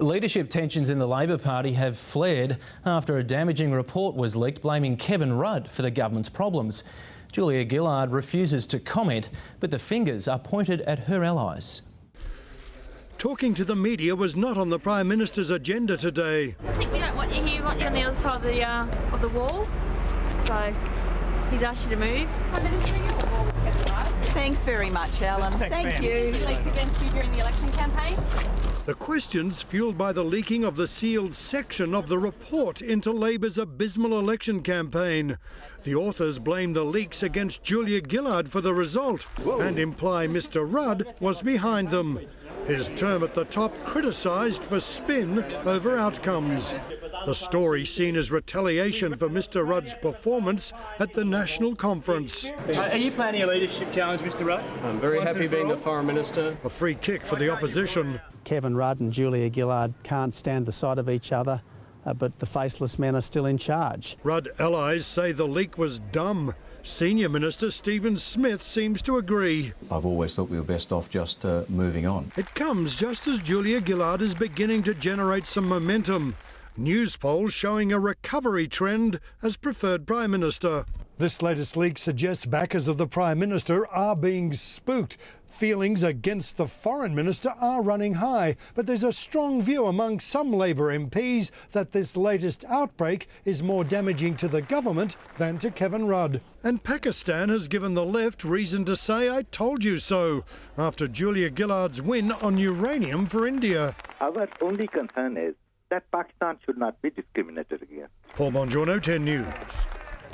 Leadership tensions in the Labor Party have flared after a damaging report was leaked blaming Kevin Rudd for the government's problems. Julia Gillard refuses to comment, but the fingers are pointed at her allies. Talking to the media was not on the Prime Minister's agenda today. I think we don't want you here, we want you on the other side of the wall. So he's asked you to move. Prime Minister, you're at war with Kevin Rudd. Thanks very much, Alan. Thank you. He leaked against you during the election campaign. The questions fueled by the leaking of the sealed section of the report into Labor's abysmal election campaign. The authors blame the leaks against Julia Gillard for the result and imply Mr Rudd was behind them. His term at the top criticised for spin over outcomes. The story seen as retaliation for Mr Rudd's performance at the national conference. Are you planning a leadership challenge, Mr Rudd? I'm very happy being the Foreign Minister. A free kick for the opposition. Kevin Rudd and Julia Gillard can't stand the sight of each other, but the faceless men are still in charge. Rudd allies say the leak was dumb. Senior Minister Stephen Smith seems to agree. I've always thought we were best off just moving on. It comes just as Julia Gillard is beginning to generate some momentum. News polls showing a recovery trend as preferred Prime Minister. This latest leak suggests backers of the Prime Minister are being spooked. Feelings against the Foreign Minister are running high, but there's a strong view among some Labor MPs that this latest outbreak is more damaging to the government than to Kevin Rudd. And Pakistan has given the left reason to say "I told you so" after Julia Gillard's win on uranium for India. Our only concern is that Pakistan should not be discriminated against. Bongiorno, 10 News.